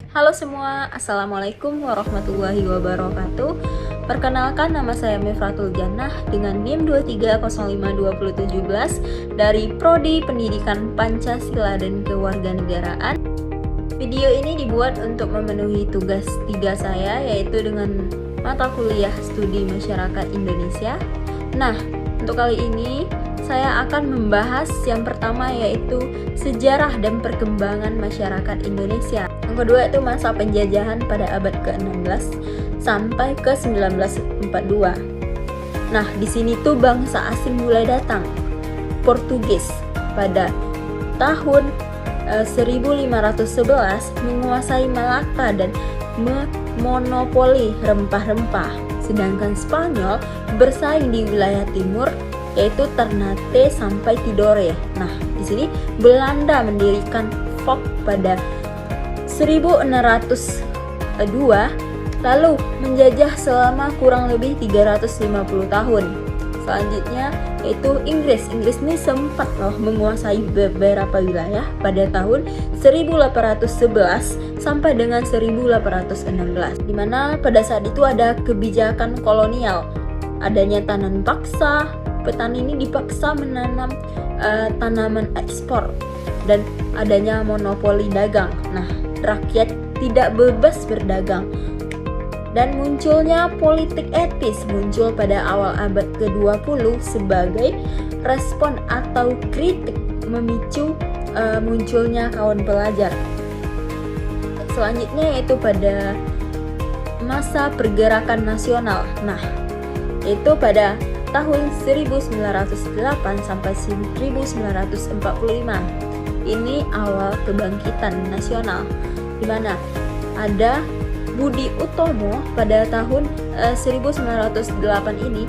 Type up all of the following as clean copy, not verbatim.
Halo semua, Assalamualaikum warahmatullahi wabarakatuh. Perkenalkan, nama saya Mifratul Jannah dengan NIM 23052017 dari Prodi Pendidikan Pancasila dan Kewarganegaraan. Video ini dibuat untuk memenuhi tugas 3 saya, yaitu dengan mata kuliah Studi Masyarakat Indonesia. Nah, untuk kali ini saya akan membahas yang pertama, yaitu sejarah dan perkembangan masyarakat Indonesia. Yang kedua itu masa penjajahan pada abad ke-16 sampai ke 1942. Nah, di sini tuh bangsa asing mulai datang. Portugis pada tahun 1511 menguasai Malaka dan memonopoli rempah-rempah. Sedangkan Spanyol bersaing di wilayah timur, yaitu Ternate sampai Tidore. Nah, di sini Belanda mendirikan Fok pada 1602, lalu menjajah selama kurang lebih 350 tahun. Selanjutnya yaitu Inggris. Inggris ini sempat menguasai beberapa wilayah pada tahun 1811 sampai dengan 1816, di mana pada saat itu ada kebijakan kolonial, adanya tanam paksa. Petani ini dipaksa menanam tanaman ekspor dan adanya monopoli dagang. Nah, rakyat tidak bebas berdagang. Dan munculnya politik etis muncul pada awal abad ke-20 sebagai respon atau kritik memicu munculnya kaum pelajar. Selanjutnya yaitu pada masa pergerakan nasional. Nah, itu pada tahun 1908 sampai 1945. Ini awal kebangkitan nasional, di mana ada Budi Utomo pada tahun 1908 ini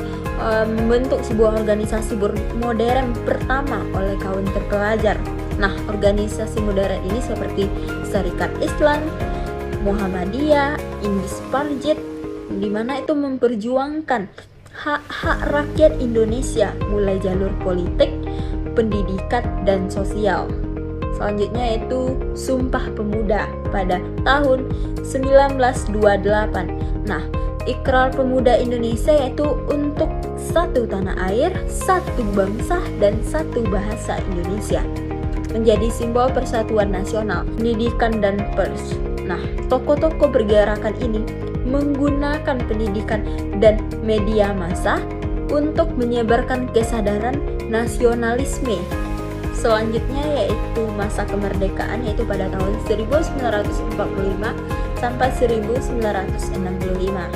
membentuk sebuah organisasi modern pertama oleh kaum terpelajar. Nah, organisasi modern ini seperti Serikat Islam, Muhammadiyah, Indis Parjid, di mana itu memperjuangkan hak-hak rakyat Indonesia, mulai jalur politik, pendidikan, dan sosial. Selanjutnya yaitu Sumpah Pemuda pada tahun 1928. Nah, Ikrar Pemuda Indonesia yaitu untuk satu tanah air, satu bangsa, dan satu bahasa Indonesia, menjadi simbol persatuan nasional, pendidikan, dan pers. Nah, tokoh-tokoh pergerakan ini menggunakan pendidikan dan media massa untuk menyebarkan kesadaran nasionalisme. Selanjutnya yaitu masa kemerdekaan, yaitu pada tahun 1945 sampai 1965.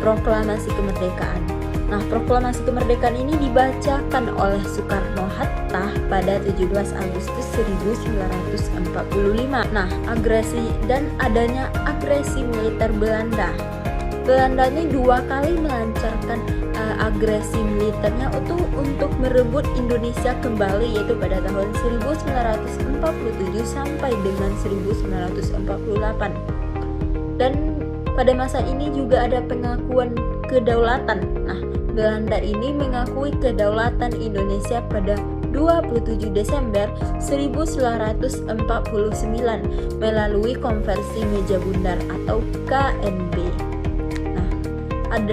Proklamasi kemerdekaan. Nah, proklamasi kemerdekaan ini dibacakan oleh Soekarno-Hatta pada 17 Agustus 1945. Nah, agresi dan adanya agresi militer Belanda. Belanda ini 2 kali melancarkan agresi militernya untuk merebut Indonesia kembali, yaitu pada tahun 1947 sampai dengan 1948. Dan pada masa ini juga ada pengakuan kedaulatan. Nah, Belanda ini mengakui kedaulatan Indonesia pada 27 Desember 1949 melalui Konvensi Meja Bundar atau KNB. Nah,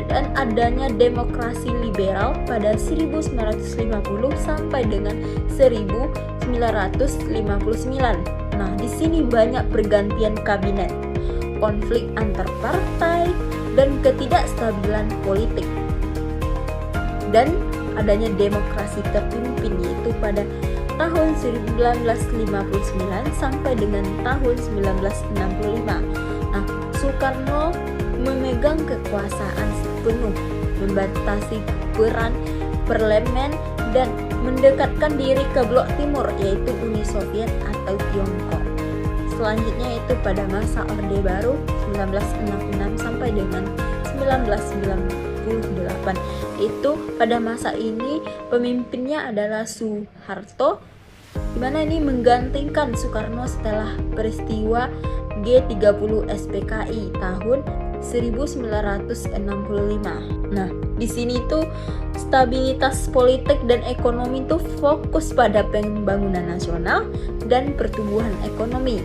dan adanya demokrasi liberal pada 1950 sampai dengan 1959. Nah, di sini banyak pergantian kabinet, konflik antar partai, dan ketidakstabilan politik. Dan adanya demokrasi terpimpin, yaitu pada tahun 1959 sampai dengan tahun 1965. Nah, Soekarno memegang kekuasaan penuh, membatasi peran parlemen, dan mendekatkan diri ke blok timur, yaitu Uni Soviet atau Tiongkok. Selanjutnya itu pada masa Orde Baru 1966 sampai dengan 1998. Itu pada masa ini pemimpinnya adalah Soeharto, di mana ini menggantikan Soekarno setelah peristiwa G30 SPKI tahun 1965. Nah, di sini tuh stabilitas politik dan ekonomi tuh fokus pada pembangunan nasional dan pertumbuhan ekonomi.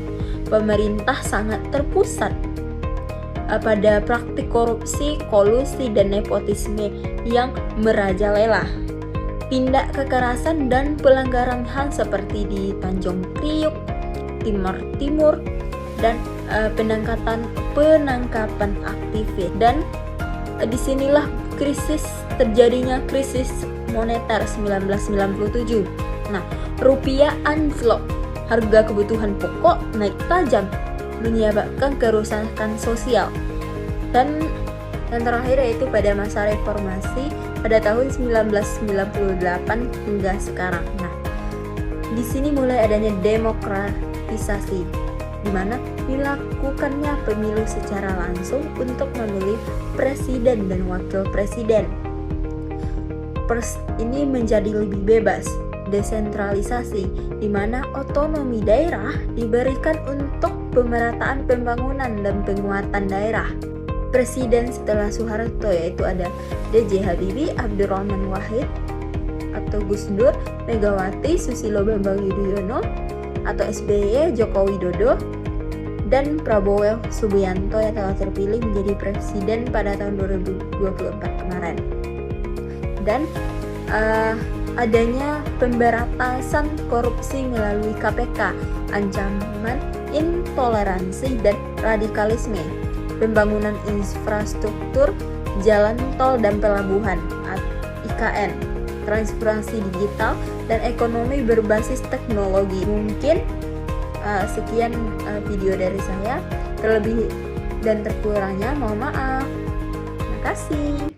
pemerintah sangat terpusat pada praktik korupsi, kolusi, dan nepotisme yang merajalela. Tindak kekerasan dan pelanggaran HAM seperti di Tanjung Priuk, Timur Timur, dan penangkapan aktivis. Dan disinilah terjadinya krisis moneter 1997. Nah, rupiah anjlok, harga kebutuhan pokok naik tajam, menyebabkan kerusakan sosial. Dan yang terakhir yaitu pada masa reformasi pada tahun 1998 hingga sekarang. Nah, di sini mulai adanya demokratisasi, di mana dilakukannya pemilu secara langsung untuk memilih presiden dan wakil presiden. Ini menjadi lebih bebas, desentralisasi, di mana otonomi daerah diberikan untuk pemerataan pembangunan dan penguatan daerah. Presiden setelah Soeharto yaitu ada D.J. Habibie, Abdurrahman Wahid atau Gus Dur, Megawati, Susilo Bambang Yudhoyono atau SBY, Joko Widodo, dan Prabowo Subianto yang telah terpilih menjadi presiden pada tahun 2024 kemarin. Dan adanya pemberantasan korupsi melalui KPK, ancaman intoleransi dan radikalisme, pembangunan infrastruktur jalan tol dan pelabuhan IKN, transformasi digital dan ekonomi berbasis teknologi. Mungkin sekian video dari saya, terlebih dan terkurangnya mohon maaf. Terima kasih.